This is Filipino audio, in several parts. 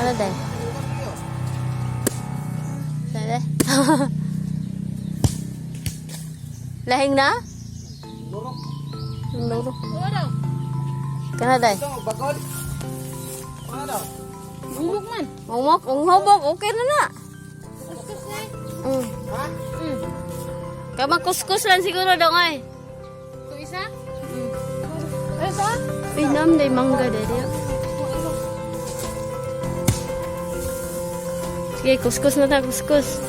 Ano day? Dede. Lahing na? Luro. Kana day? Bakod. Ano daw? Umok man. Umok, unghobok, okay na na. Kuskus na. Ha? Kama kuskus lang siguro daw ay. Ito isa? Isa? Pinam day mangga dede. Sige, kuskus na ta, kuskus.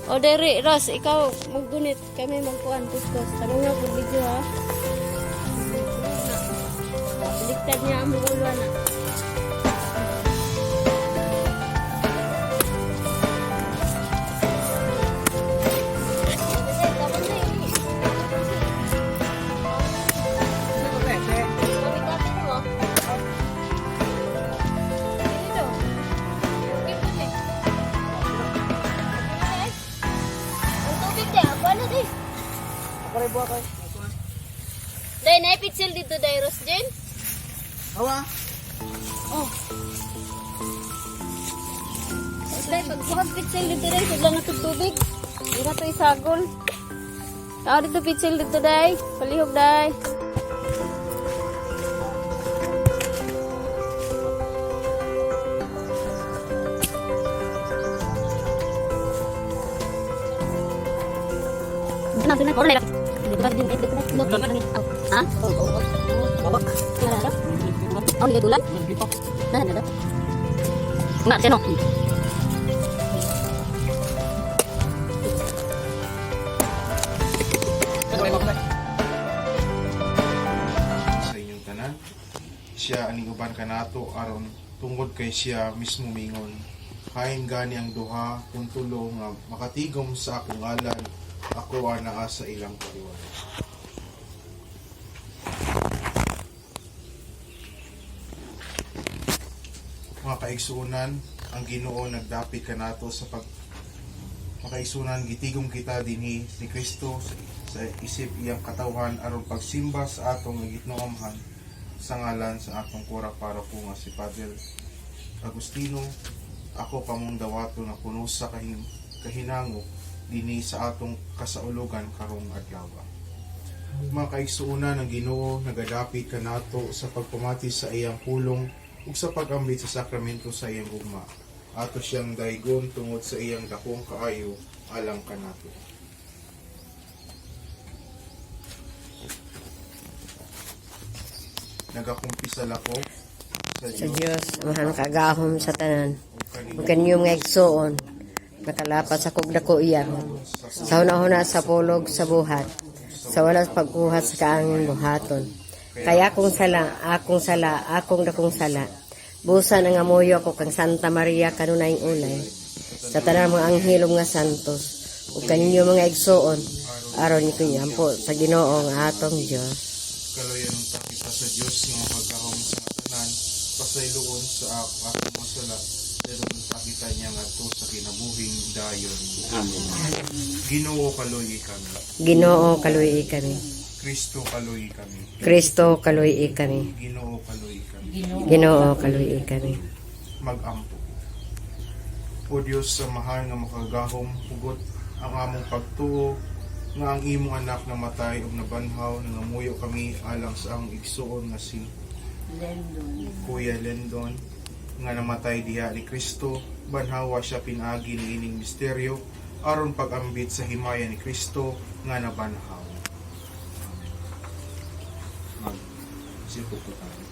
O dere, Ros, ikaw maggunit kami magkuhan kuskus. Tanong nga po video ha. Baliktad niya ang bukulwa na. Ako rin buha kayo. Day, naipitsil dito, Day, Ros, Jen? Hawa. Oh. Day, pag pitsil dito, Day, sigla na itong tubig. Hindi na ito isagol. Tao dito pitsil dito, Day. Palihog, Day. Ano na, korek. Ha? Oh, hindi tulan? Nah. Enggak, seno. Sa inyong tanan, siya aning uban kanato aron tungod kay siya mismo mingon. Hain gani ang duha kung tulo nga makatigom sa akong ngalan, ako naa sa ilang paliwanag. Mga kaigsuunan, ang Ginoo nagdapit kanato sa makaigsuunan gitigom kita dinhi ni Kristo sa isip iyang katawhan aron pagsimba sa atong gitnoamhan sa ngalan sa atong kura para po nga si Padre Agustino. Ako pamong dawato na puno sa kahinango dinhi sa atong kasaulugan karong adlaw. Mga kaigsuunan, ang Ginoo nagadapit kanato sa pagpamati sa iyang pulong ug sa pag-ambit sa sakramento sa iyang gugma. Ato siyang daygon tungod sa iyang dakong kaayo alang kanato. Nagakumpisal ako sa Diyos, mahal kagahom sa tanan. Ug kanyo nga igsuon, nakalapat sa kugdako iyan. Sa hunahuna sa pulog sa buhat, sa walas pagkuhat sa kaangin buhaton. Kaya akong dakong sala. Busan ang amoyo ako kang Santa Maria kanunayng ulay. Sa tanan mga anghilom nga santos, ug kaninyo mga igsuon, aron niyo po sa Ginoo nga atong Diyos. Kaloyan ng takita sa Diyos nga magagahom sa tanan, pasayloon sa akong masala, pero takita niya nga to sa kinabuhing dayon. Amen. Ginoo kaloy kami. Ginoo kaluy kami. Kristo kaloy kami. Kristo kaluy kami. Ginoo kaloy kami. Ginoo kaluy kami. Mag-ampo. O Diyos, samahan nga makagahom, hugot ang among pagtuo, nga ang imong anak na matay o nabanhaw, na namuyo kami alang sa ang igsuon nga si Kuya Lendon, nga namatay diha ni Kristo, banhawa siya pinagi ni ining misteryo, aron pag-ambit sa himaya ni Kristo, nga nabanhaw. Mag-sipok ko tayo.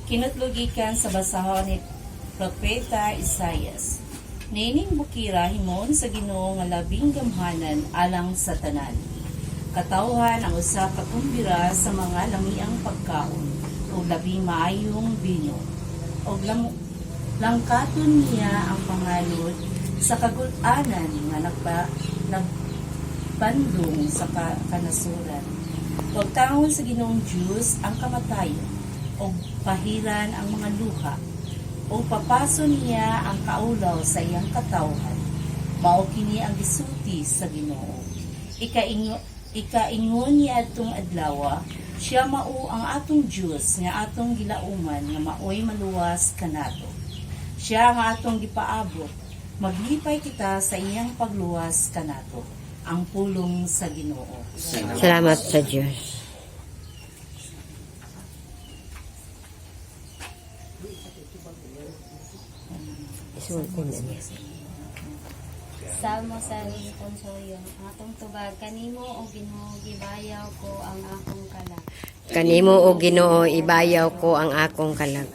Kinutlugikan sa basahon ni Propeta Isaias. Nining bukira himon sa Ginoo nga labing gamhanan alang sa tanan. Katawhan ang usa ka kumbira sa mga lamiang pagkaon ug labing maayong bino. Og langkaton niya ang pangalod sa kagul-anan nga nagbandong sa kanasuran. Pagtangon sa Ginoong Diyos ang kamatayon, o pahiran ang mga luha, o papaso niya ang kaulaw sa iyang katawhan, mao kini ang gisulti sa Ginoo. ikaingon niya atong adlaw, siya mao ang atong Diyos nga atong gilauman nga maoy maluwas kanato. Siya nga atong gipaabot, maglipay kita sa iyang pagluwas kanato, ang pulong sa Ginoo. Salamat sa Diyos. Salmo sa Responsorio. Atong tubag kanimo o Ginoo gibayaw ko ang akong kalag. Kanimo o Ginoo ibayaw ko ang akong kalag.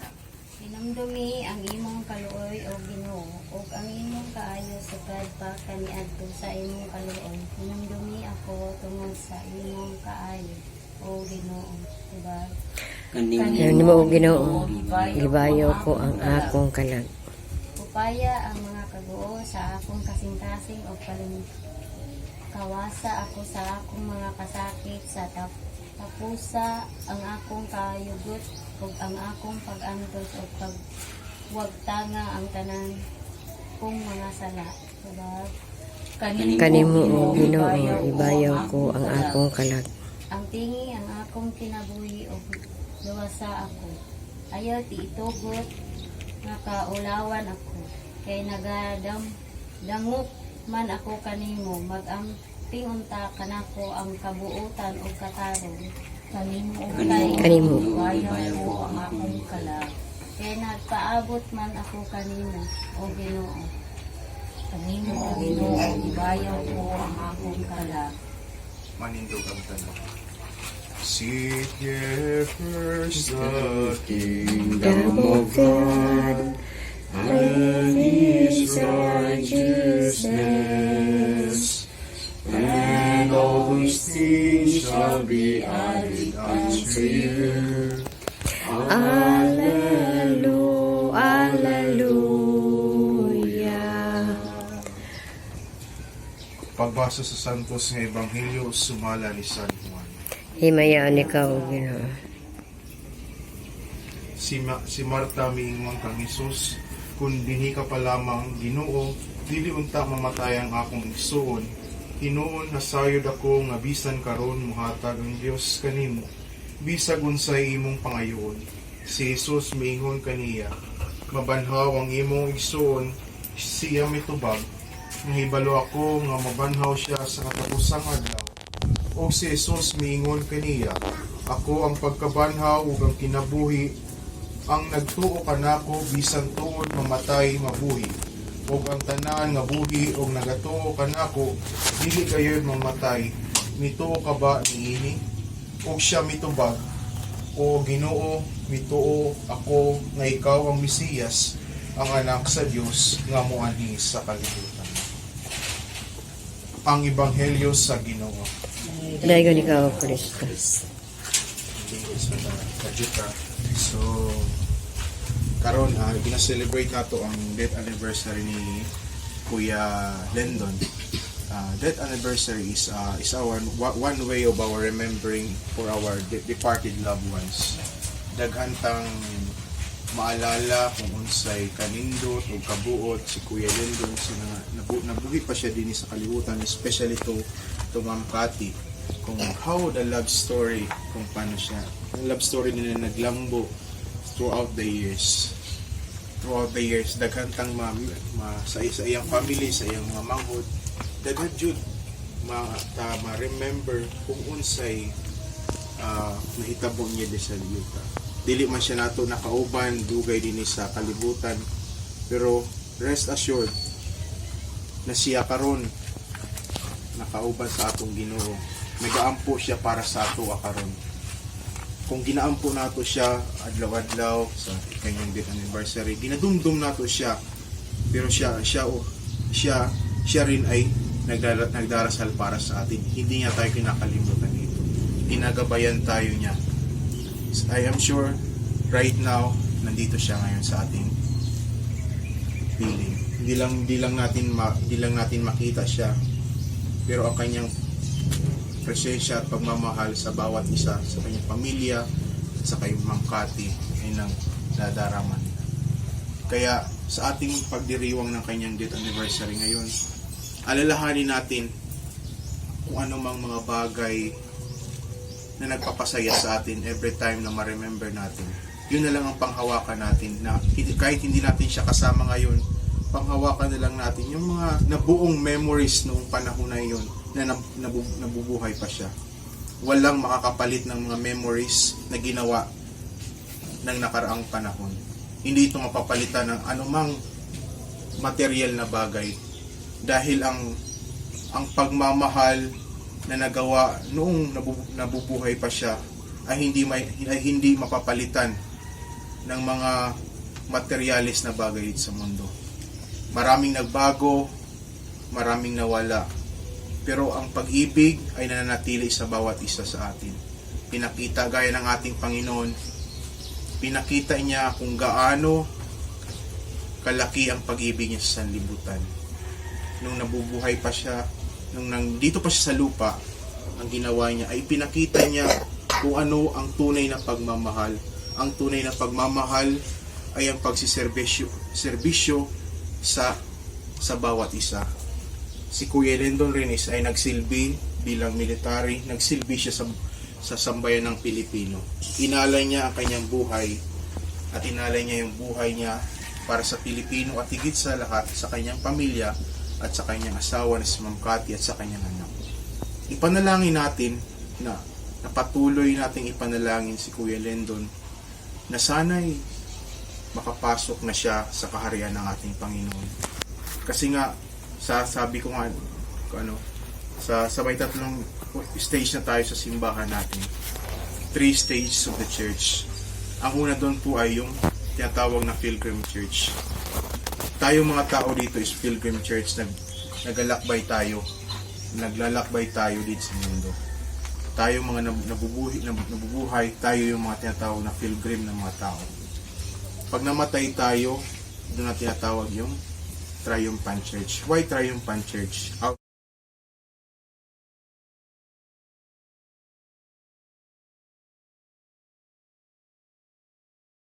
Hinumdumi ang imong kaluoy o Ginoo ug ang imong kaayo sugad pa kaniadto sa imong kaluoy. Hinumdumi ako tungod sa imong kaayo o Ginoo. Tubag. Kanimo o Ginoo ibayaw ko ang akong kalag. Upaya ang mga kaguo sa akong kasing-kasing o kawasa ako sa akong mga kasakit sa tapusa ang akong kayugot ug ang akong pag-antos o pagwagtanga ang tanan kong mga sala. Diba? Kanimo o Ginoo ibayaw ko ang akong kalag. Ang tingi ang akong kinabuhi o luwasa ako. Ayaw ti itugot nga kaulawan ako. Kay nagadangok man ako kanimo, mag-amping unta kanako ang kabuutan o katarong. Kanimo. Ibayaw ko ang akong kalag. Kay nagpaabot man ako kanimo, o Ginoo. Kanimo, o Ginoo, ibayaw ko ang akong kalag. Manindog ang tanong. Seek ye first the kingdom of God and His righteousness, and all these things shall be added unto you. Alleluia. Pagbasa sa Santos nga Ebanghelyo sumala ni San Juan. Himayaan ikaw o Ginoo. Si Marta miingon kang Hesus, kung dinhi ka pa lamang Ginoo, dili unta mamatay ang akong igsoon. Hinuon nga sayod ako nga bisan karon muhatag ang Dios kanimo, bisag unsay imong pangayoon. Si Hesus miingon kaniya, mabanhaw ang imong igsoon. Siya mitubag, nahibalo ako nga mabanhaw siya sa katapusang adlaw. O si Jesus miingon kaniya, ako ang pagkabanhaw ug ang kinabuhi, ang nagtuo kanako bisan tuod mamatay mabuhi, ug ang tanan nga buhi ug nagatuo kanako dili kayo mamatay. Mituo ka ba niini? Ug siya mitubag, o Ginoo, mituo ako nga ikaw ang Mesiyas, ang anak sa Dios nga moanhi sa kalibutan. Ang Ebanghelyo sa Ginoo. Dayon ikaw, Kristo. So, karon gina-celebrate nato ang death anniversary ni Kuya Lendon. Death anniversary is our one way of our remembering for our departed loved ones. Daghantang maalala kung unsay kanindot o kabuot si Kuya Lendon, nabuhi pa siya din sa kalibutan, especially to Ma'am Cathy, kung how the love story, kung paano siya, yung love story nila naglambo throughout the years, daghantang sa iyang family, sa iyang mga manghod, daghan jud ma-remember kung unsay nahitabo niya di sa liyuta. Dili man siya nato nakauban dugay din sa kalibutan, pero rest assured na siya karon nakauban sa atong Ginoo. Nagaampo siya para sa ato karon. Kung ginaampo nato siya adlaw-adlaw sa kanyang death anniversary, ginadumdum nato siya, pero siya rin ay nagdarasal para sa atin. Hindi niya tayo kinakalimutan dito. Ginagabayan tayo niya. I am sure right now nandito siya ngayon sa ating piling. Hindi lang natin makita siya, pero ang kanyang presensya at pagmamahal sa bawat isa, sa kanyang pamilya, sa kay Ma'am Cathy ay nang dadaraman. Kaya sa ating pagdiriwang ng kanyang death anniversary ngayon, alalahanin natin kung anumang mga bagay na nagpapasaya sa atin every time na ma-remember natin. Yun na lang ang panghawakan natin, na kahit hindi natin siya kasama ngayon, panghawakan na lang natin yung mga nabuong memories noong panahon na yun na nabubuhay pa siya. Walang makakapalit ng mga memories na ginawa ng nakaraang panahon. Hindi ito mapapalitan ng anumang material na bagay, dahil ang pagmamahal na nagawa noong nabubuhay pa siya ay hindi mapapalitan ng mga materialis na bagay sa mundo. Maraming nagbago, maraming nawala, pero ang pag-ibig ay nananatili sa bawat isa sa atin. Pinakita, gaya ng ating Panginoon, pinakita niya kung gaano kalaki ang pag-ibig niya sa sanlibutan. Nung nabubuhay pa siya, nung nandito pa siya sa lupa, ang ginawa niya ay pinakita niya kung ano ang tunay na pagmamahal. Ang tunay na pagmamahal ay ang pagsiserbisyo sa bawat isa. Si Kuya Lendon Renes ay nagsilbi bilang military, nagsilbi siya sa sambayan ng Pilipino. Inalay niya ang kanyang buhay at inalay niya yung buhay niya para sa Pilipino at higit sa lahat sa kanyang pamilya at sa kanyang asawa na si Ma'am Cathy at sa kanyang anak. Ipanalangin natin na patuloy nating ipanalangin si Kuya Lendon na sana'y makapasok na siya sa kaharian ng ating Panginoon. Kasi nga, sabi ko nga, sa may tatlong stage na tayo sa simbahan natin. 3 stages of the church. Ang una doon po ay yung tinatawag na Pilgrim Church. Tayo mga tao dito is Pilgrim Church. Naglalakbay tayo dito sa mundo. Tayo mga nabubuhay, tayo yung mga tinatawag na pilgrim ng mga tao. Pag namatay tayo, doon na tinatawag yung Triumphant Church. Why Triumphant Church?